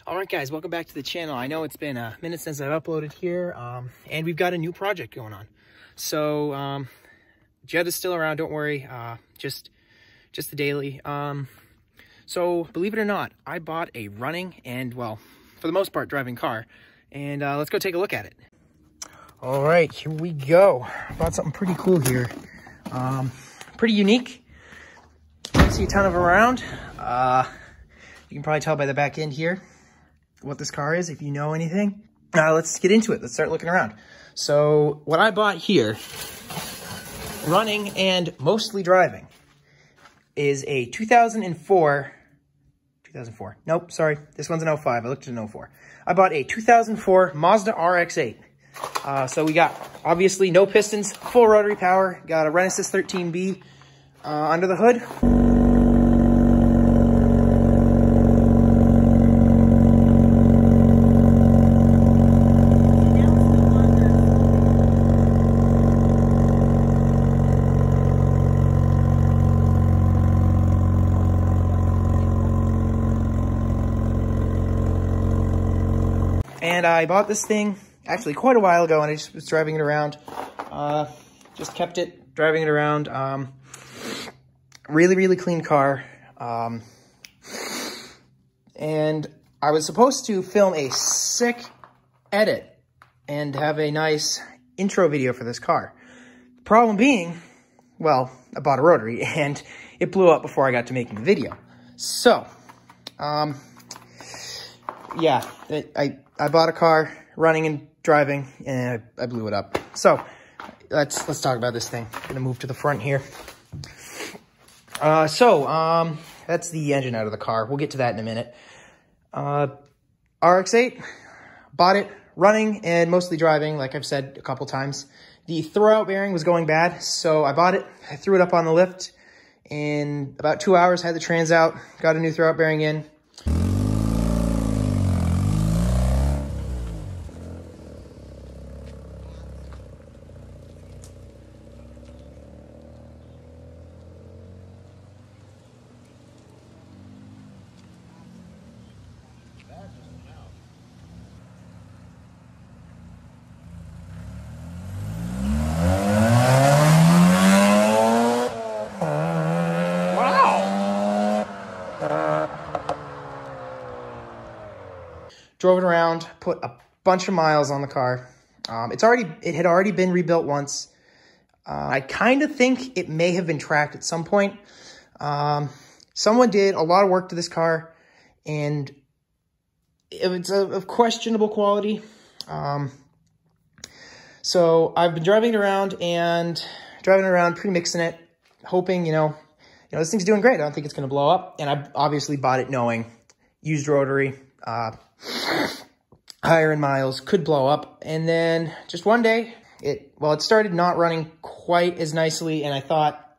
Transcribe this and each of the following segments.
All right, guys, welcome back to the channel. I know it's been a minute since I've uploaded here, and we've got a new project going on. So Jed is still around, don't worry, just the daily. So believe it or not, I bought a running and, well, for the most part, driving car, and let's go take a look at it. All right, here we go. I bought something pretty cool here. Pretty unique. Don't see a ton of them around. You can probably tell by the back end here what this car is, if you know anything. Let's get into it. Let's start looking around. So what I bought here, running and mostly driving, is a 2004. Nope, sorry. This one's an 05. I looked at an 04. I bought a 2004 Mazda RX-8. So we got, obviously, no pistons, full rotary power. Got a Renesas 13B under the hood. And I bought this thing actually quite a while ago, and I just was driving it around. Just kept it, driving it around. Really, really clean car. And I was supposed to film a sick edit and have a nice intro video for this car. Problem being, well, I bought a rotary and it blew up before I got to making the video. So, yeah, I bought a car, running and driving, and I blew it up. So let's talk about this thing. I'm gonna move to the front here. That's the engine out of the car. We'll get to that in a minute. RX-8, bought it running and mostly driving, like I've said a couple times. The throwout bearing was going bad, so I bought it. I threw it up on the lift. In about 2 hours, had the trans out, got a new throwout bearing in. Drove it around, put a bunch of miles on the car. It had already been rebuilt once. I kind of think it may have been tracked at some point. Someone did a lot of work to this car, and it was of questionable quality. So I've been driving it around, pre-mixing it, hoping, you know, this thing's doing great. I don't think it's going to blow up. And I obviously bought it knowing used rotary, higher in miles, could blow up. And then just one day, it started not running quite as nicely, and I thought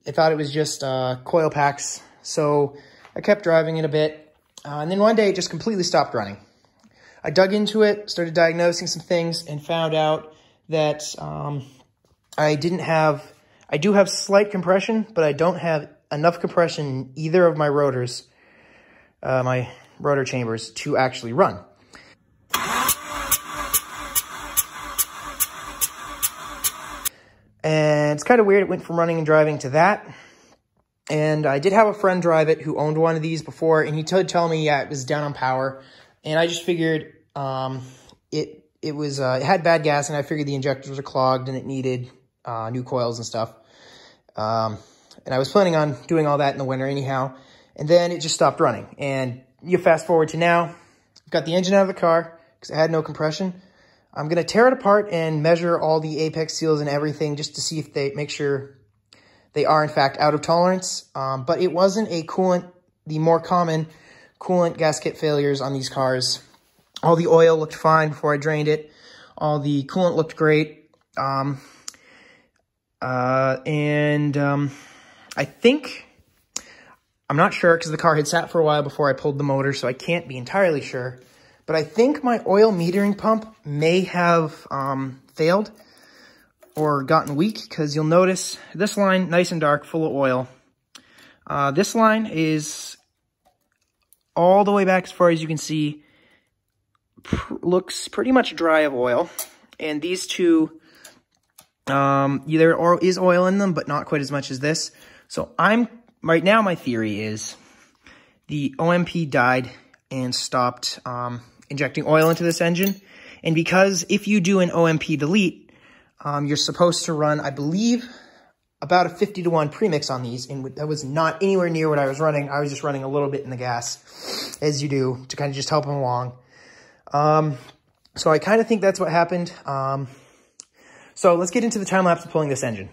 it was just coil packs. So I kept driving it a bit, and then one day it just completely stopped running. I dug into it, started diagnosing some things, and found out that I do have slight compression, but I don't have enough compression in either of my rotors, my rotor chambers, to actually run. And it's kind of weird. It went from running and driving to that. And I did have a friend drive it who owned one of these before, and he did tell me, yeah, it was down on power. And I just figured it had bad gas, and I figured the injectors were clogged and it needed new coils and stuff. And I was planning on doing all that in the winter anyhow. And then it just stopped running. And you fast forward to now, got the engine out of the car because it had no compression. I'm going to tear it apart and measure all the apex seals and everything just to see if make sure they are in fact out of tolerance. But it wasn't a coolant, the more common coolant gasket failures on these cars. All the oil looked fine before I drained it. All the coolant looked great. I think, I'm not sure because the car had sat for a while before I pulled the motor, so I can't be entirely sure. But I think my oil metering pump may have failed or gotten weak, because you'll notice this line, nice and dark, full of oil. This line is all the way back as far as you can see. Looks pretty much dry of oil. And these two, there is oil in them, but not quite as much as this. So right now my theory is the OMP died and stopped injecting oil into this engine. And because if you do an OMP delete, you're supposed to run, I believe, about a 50-to-1 premix on these. And that was not anywhere near what I was running. I was just running a little bit in the gas, as you do, to kind of just help them along. So I kind of think that's what happened. So let's get into the time lapse of pulling this engine.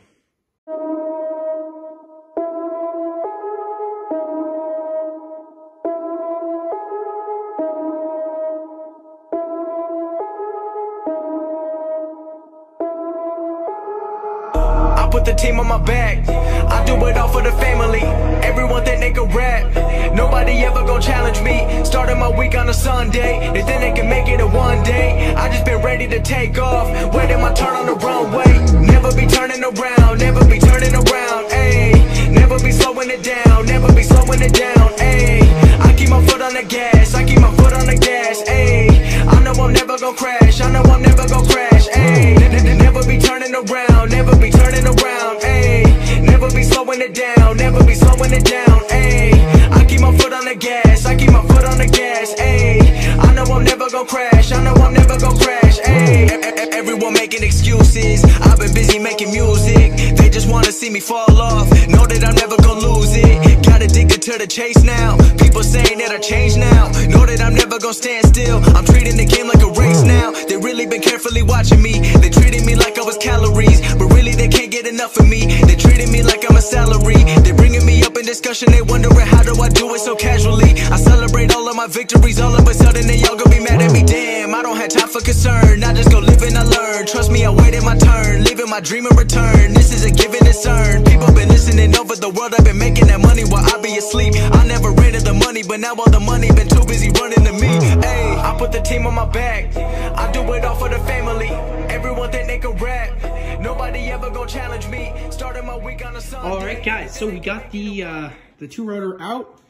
I put the team on my back. I do it all for the family. Everyone think they can rap. Nobody ever gon' challenge me. Starting my week on a Sunday. They think they can make it in one day. I just been ready to take off. Waiting my turn on the runway. Never be turning around. Never be turning around. Ayy. Never be slowing it down. Never be slowing it down. Ayy. I keep my foot on the gas. I keep my foot on the gas. Ayy. I know I'm never gon' crash. I know I'm never gon' crash. Ayy. Never be turning around. Never be turning around. Ayy. Never be slowing it down. Never be slowing it down. Ayy. I keep my foot on the gas. I keep my foot on the gas. Ayy. I know I'm never gon' crash. I know I'm never gon' crash. Ayy. Everyone making excuses. I've been busy making music. They just wanna see me fall off. Know that I'm never gon' lose it. Got addicted to the chase now. People saying that I changed now. Know that I'm never gon' stand still. I'm treating the game like a race now. They really been carefully watching me. They treated me like I was calories, but really they can't get enough of me. They treated me like I'm a salary. They bringing me up in discussion. They wondering how do I do it so casually. I celebrate all of my victories. All of a sudden they all gonna be mad at me. Damn, I don't have time for concern. I just go live and I learn. Trust me, I waited my turn. Living my dream in return. This is a given, it's earned. People been listening over the world. I've been making that money while I be asleep. I never ran to the money, but now all the money been too busy running to me. Hey, I put the team on my back. I do it all for the family. Everyone think they can rap. Nobody ever gonna challenge me. Starting my week on a Sunday. All right, guys. So we got the two-rotor out.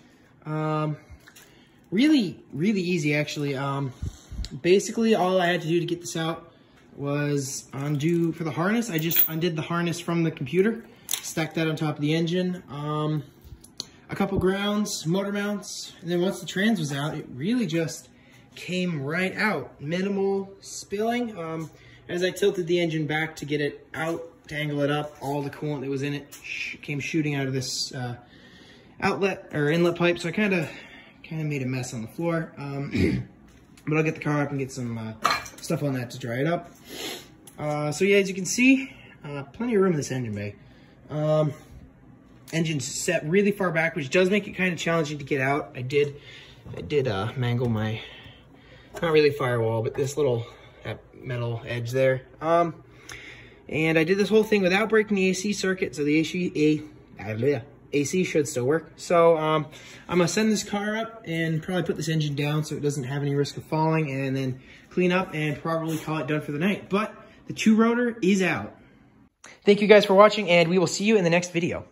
Really easy, actually. Basically, all I had to do to get this out was undo for the harness. I just undid the harness from the computer, stacked that on top of the engine. A couple grounds, motor mounts, and then once the trans was out, it really just came right out. Minimal spilling. As I tilted the engine back to get it out, to angle it up, all the coolant that was in it came shooting out of this outlet or inlet pipe. So I kind of made a mess on the floor. But I'll get the car up and get some stuff on that to dry it up. So yeah, as you can see, plenty of room in this engine bay. Engine's set really far back, which does make it kind of challenging to get out. I did mangle my, not really firewall, but this little metal edge there. And I did this whole thing without breaking the AC circuit, so the AC should still work. So I'm gonna send this car up and probably put this engine down so it doesn't have any risk of falling, and then clean up and probably call it done for the night. But the two-rotor is out. Thank you guys for watching, and we will see you in the next video.